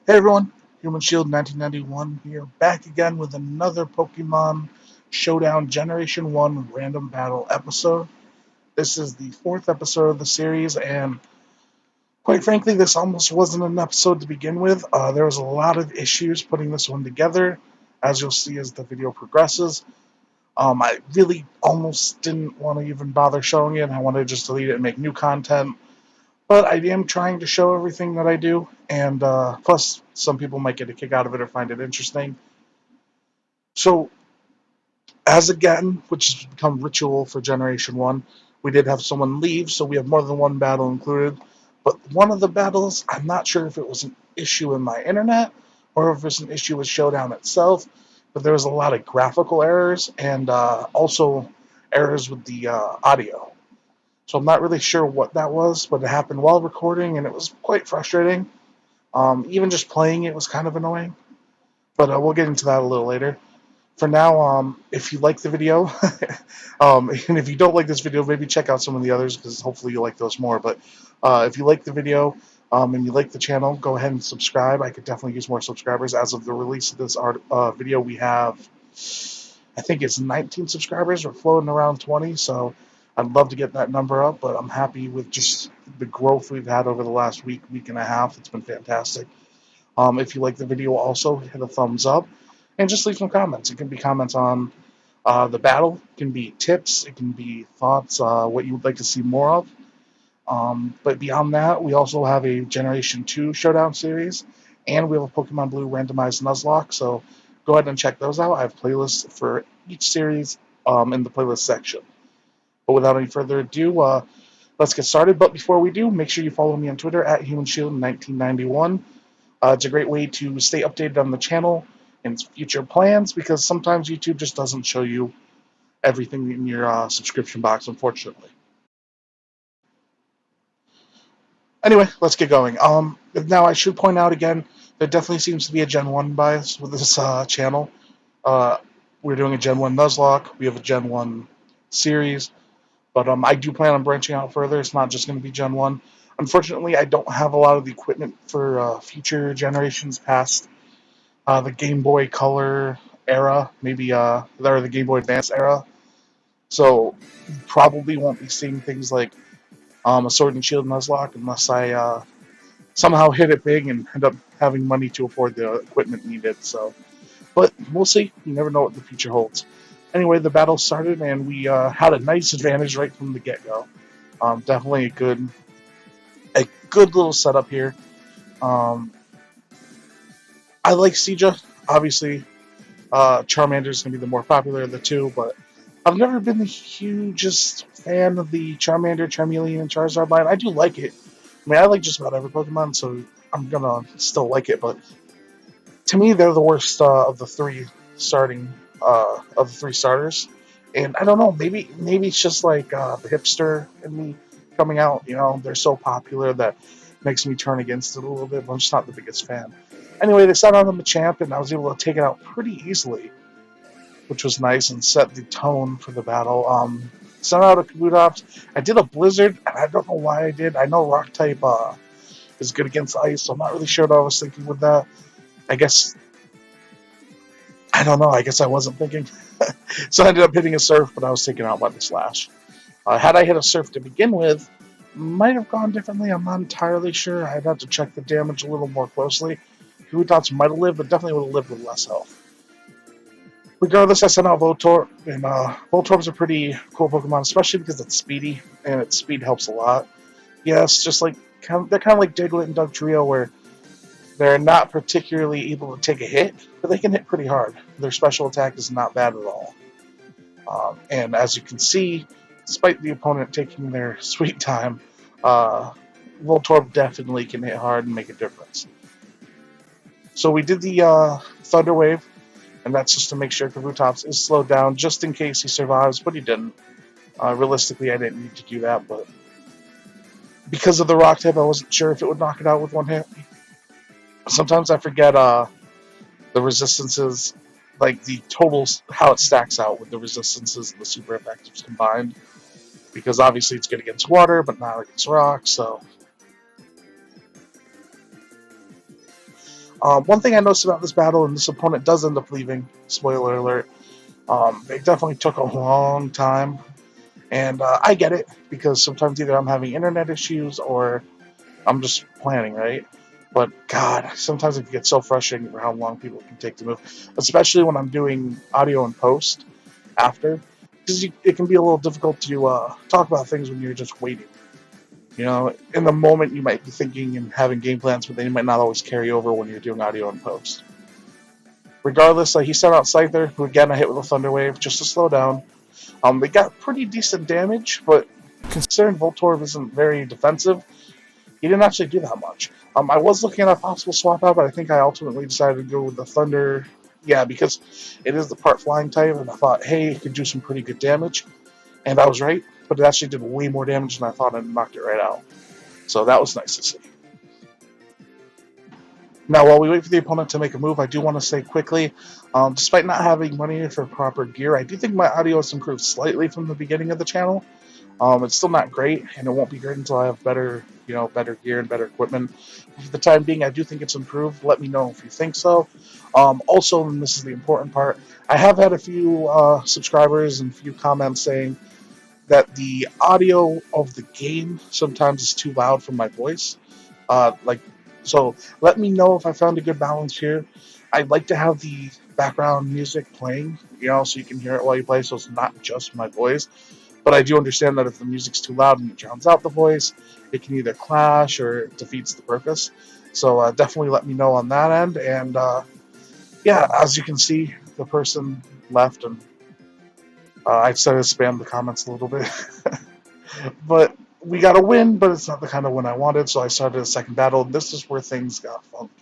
Hey everyone, Human Shield 1991 here, back again with another Pokemon Showdown Generation 1 random battle episode. This is the fourth episode of the series, and quite frankly, this almost wasn't an episode to begin with. There was a lot of issues putting this one together, as you'll see as the video progresses. I really almost didn't want to even bother showing it. I wanted to just delete it and make new content. But I am trying to show everything that I do, and plus, some people might get a kick out of it or find it interesting. So, as again, which has become ritual for Generation 1, we did have someone leave, so we have more than one battle included. But one of the battles, I'm not sure if it was an issue in my internet or if it was an issue with Showdown itself, but there was a lot of graphical errors and also errors with the audio. So I'm not really sure what that was, but it happened while recording, and it was quite frustrating. Even just playing it was kind of annoying, but we'll get into that a little later. For now, if you like the video, and if you don't like this video, maybe check out some of the others because hopefully you'll like those more. But if you like the video and you like the channel, go ahead and subscribe. I could definitely use more subscribers. As of the release of this video, we have, I think it's 19 subscribers. We're floating around 20, so I'd love to get that number up, but I'm happy with just the growth we've had over the last week and a half. It's been fantastic. If you like the video, also hit a thumbs up and just leave some comments. It can be comments on the battle, it can be tips, it can be thoughts, what you would like to see more of. But beyond that, we also have a Generation 2 Showdown series, and we have a Pokemon Blue Randomized Nuzlocke, so go ahead and check those out. I have playlists for each series in the playlist section. But without any further ado, let's get started. But before we do, make sure you follow me on Twitter at HumanShield1991. It's a great way to stay updated on the channel and its future plans because sometimes YouTube just doesn't show you everything in your subscription box, unfortunately. Anyway, let's get going. Now, I should point out again, there definitely seems to be a Gen 1 bias with this channel. Uh, we're doing a Gen 1 Nuzlocke. We have a Gen 1 series. But I do plan on branching out further. It's not just going to be Gen 1. Unfortunately, I don't have a lot of the equipment for future generations past the Game Boy Color era, maybe or the Game Boy Advance era. So you probably won't be seeing things like a Sword and Shield Nuzlocke unless I somehow hit it big and end up having money to afford the equipment needed. So, but we'll see. You never know what the future holds. Anyway, the battle started and we had a nice advantage right from the get-go. Definitely a good little setup here. Um, I like Seja. Obviously, Charmander is going to be the more popular of the two, but I've never been the hugest fan of the Charmander, Charmeleon, and Charizard line. I do like it. I mean, I like just about every Pokemon, so I'm gonna still like it. But to me, they're the worst of the three of the three starters. And I don't know, maybe it's just like the hipster in me coming out. You know, they're so popular that makes me turn against it a little bit. But I'm just not the biggest fan. Anyway, they sent out a Machamp, and I was able to take it out pretty easily, which was nice and set the tone for the battle. Sent out a Kabutops. I did a Blizzard, and I don't know why I did. I know Rock type is good against Ice, so I'm not really sure what I was thinking with that. I guess I don't know. I guess I wasn't thinking. So I ended up hitting a Surf, but I was taken out by the Slash. Had I hit a Surf to begin with, might have gone differently. I'm not entirely sure. I'd have to check the damage a little more closely. Kabutops might have lived, but definitely would have lived with less health. Regardless, I sent out Voltorb, and Voltorb's a pretty cool Pokemon, especially because it's speedy, and its speed helps a lot. Yes, just like they're kind of like Diglett and Dugtrio, where they're not particularly able to take a hit, but they can hit pretty hard. Their special attack is not bad at all. And as you can see, despite the opponent taking their sweet time, Voltorb definitely can hit hard and make a difference. So we did the Thunder Wave, and that's just to make sure Kabutops is slowed down, just in case he survives, but he didn't. Realistically, I didn't need to do that, but because of the Rock type, I wasn't sure if it would knock it out with one hit. Sometimes I forget the resistances, like the totals, how it stacks out with the resistances and the super effectives combined. Because obviously it's good against water, but not against rock, so. One thing I noticed about this battle, and this opponent does end up leaving, spoiler alert, they definitely took a long time. And I get it, because sometimes either I'm having internet issues or I'm just planning, right? But God, sometimes it gets so frustrating for how long people can take to move, especially when I'm doing audio and post after, because it can be a little difficult to talk about things when you're just waiting. In the moment you might be thinking and having game plans, but they might not always carry over when you're doing audio and post. Regardless, he sent out Scyther, who again I hit with a Thunder Wave just to slow down. They got pretty decent damage, but considering Voltorb isn't very defensive, he didn't actually do that much. I was looking at a possible swap out, but I think I ultimately decided to go with the Thunder. Yeah, because it is the part flying type, and I thought, hey, it could do some pretty good damage. And I was right, but it actually did way more damage than I thought, and knocked it right out. So that was nice to see. Now, while we wait for the opponent to make a move, I do want to say quickly, despite not having money for proper gear, I do think my audio has improved slightly from the beginning of the channel. It's still not great, and it won't be great until I have better gear and better equipment. For the time being, I do think it's improved. Let me know if you think so. Also, and this is the important part, I have had a few subscribers and a few comments saying that the audio of the game sometimes is too loud for my voice. Like, so let me know if I found a good balance here. I'd like to have the background music playing, so you can hear it while you play, so it's not just my voice. But I do understand that if the music's too loud and it drowns out the voice, it can either clash or it defeats the purpose. So definitely let me know on that end. And yeah, as you can see, the person left, and I decided to spam the comments a little bit. But we got a win, but it's not the kind of win I wanted, so I started a second battle. And this is where things got funky.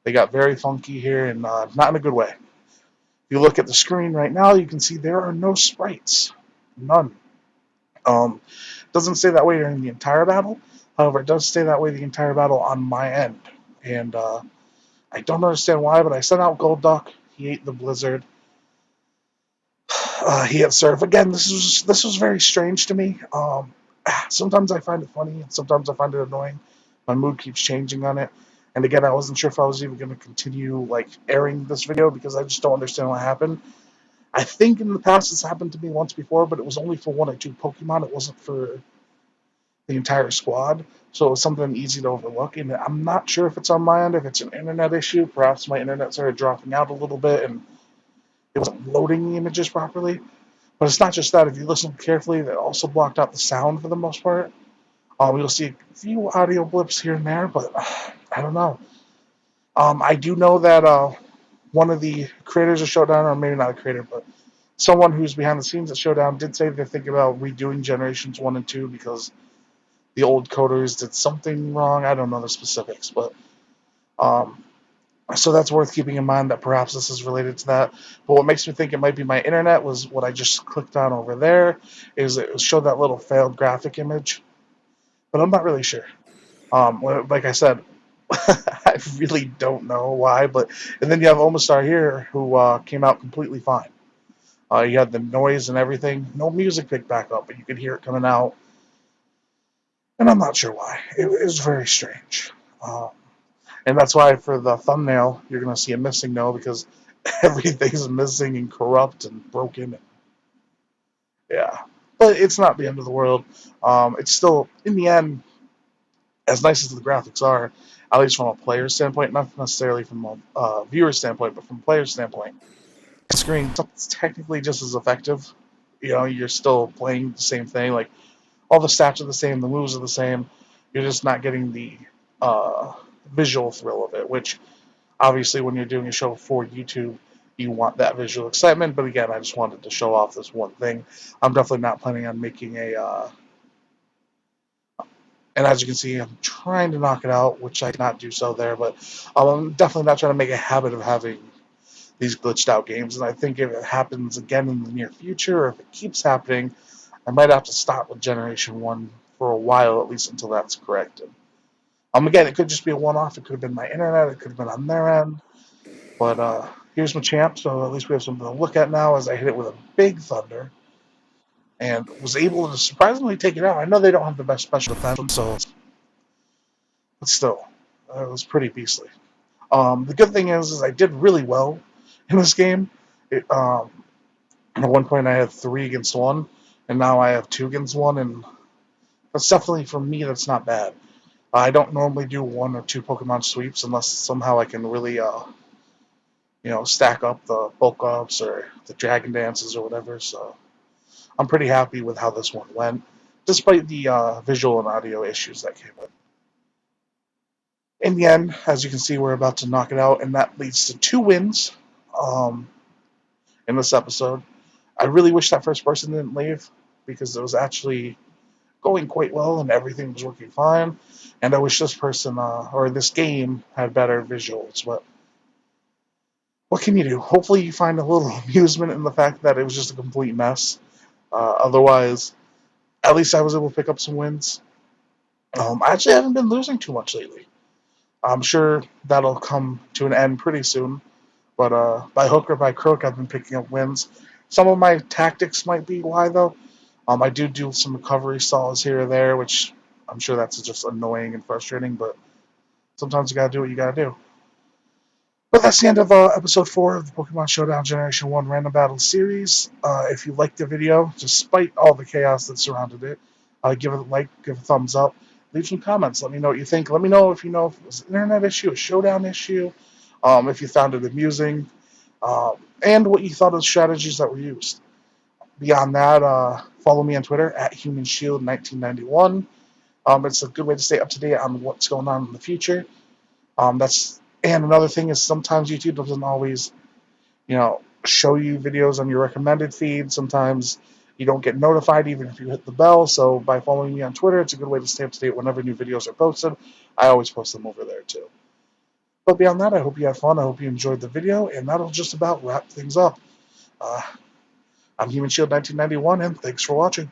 They got very funky here, and not in a good way. If you look at the screen right now, you can see there are no sprites. None. Doesn't stay that way during the entire battle. However, it does stay that way the entire battle on my end. And I don't understand why, but I sent out Gold Duck. He ate the Blizzard. He had Surf. Again, this was very strange to me. Sometimes I find it funny, and sometimes I find it annoying. My mood keeps changing on it. And again, I wasn't sure if I was even going to continue airing this video, because I just don't understand what happened. I think in the past it's happened to me once before, but it was only for one or two Pokemon. It wasn't for the entire squad, so it was something easy to overlook. And I'm not sure if it's on my end, if it's an internet issue. Perhaps my internet started dropping out a little bit and it wasn't loading the images properly. But it's not just that. If you listen carefully, they also blocked out the sound for the most part. You'll see a few audio blips here and there, but I don't know. I do know that one of the creators of Showdown, or maybe not a creator, but someone who's behind the scenes at Showdown, did say they're thinking about redoing Generations 1 and 2 because the old coders did something wrong. I don't know the specifics, but um, so that's worth keeping in mind, that perhaps this is related to that. But what makes me think it might be my internet was what I just clicked on over there. Is it showed that little failed graphic image, but I'm not really sure. Like I said, I really don't know why. But and then you have Omastar here, who came out completely fine. You had the noise and everything. No music picked back up, but you could hear it coming out. And I'm not sure why. It was very strange. Um, and that's why for the thumbnail, you're going to see a missing no, because everything's missing and corrupt and broken. Yeah. But it's not the end of the world. It's still, in the end, as nice as the graphics are, at least from a player standpoint, not necessarily from a viewer standpoint, but from a player standpoint, the screen it's technically just as effective. You're still playing the same thing. Like, all the stats are the same, the moves are the same. You're just not getting the uh, visual thrill of it, which obviously when you're doing a show for YouTube, you want that visual excitement. But again, I just wanted to show off this one thing. I'm definitely not planning on making and as you can see, I'm trying to knock it out, which I cannot do so there, but I'm definitely not trying to make a habit of having these glitched out games. And I think if it happens again in the near future, or if it keeps happening, I might have to stop with Generation 1 for a while, at least until that's corrected. Again, it could just be a one-off. It could have been my internet. It could have been on their end. But here's my champ, so at least we have something to look at now, as I hit it with a big thunder and was able to surprisingly take it out. I know they don't have the best special defense, but still, it was pretty beastly. The good thing is I did really well in this game. At one point I had 3 against 1, and now I have 2 against 1, and that's definitely, for me, that's not bad. I don't normally do 1 or 2 Pokemon sweeps unless somehow I can really, stack up the bulk ups or the dragon dances or whatever. So I'm pretty happy with how this one went, despite the visual and audio issues that came up. In the end, as you can see, we're about to knock it out, and that leads to 2 wins um, in this episode. I really wish that first person didn't leave because it was actually going quite well and everything was working fine. And I wish this person or this game had better visuals. But what can you do? Hopefully, you find a little amusement in the fact that it was just a complete mess. Otherwise, at least I was able to pick up some wins. I actually haven't been losing too much lately. I'm sure that'll come to an end pretty soon. But by hook or by crook, I've been picking up wins. Some of my tactics might be why, though. I do some recovery stalls here or there, which I'm sure that's just annoying and frustrating, but sometimes you gotta do what you gotta do. But that's the end of episode 4 of the Pokemon Showdown Generation 1 Random Battle Series. If you liked the video, despite all the chaos that surrounded it, give it a like, give a thumbs up, leave some comments. Let me know what you think. Let me know if you know if it was an internet issue, a showdown issue, if you found it amusing, and what you thought of the strategies that were used. Beyond that, follow me on Twitter at HumanShield1991. It's a good way to stay up to date on what's going on in the future. And another thing is sometimes YouTube doesn't always, show you videos on your recommended feed. Sometimes you don't get notified even if you hit the bell. So by following me on Twitter, it's a good way to stay up to date whenever new videos are posted. I always post them over there too. But beyond that, I hope you had fun. I hope you enjoyed the video, and that'll just about wrap things up. Uh, I'm Human Shield 1991, and thanks for watching.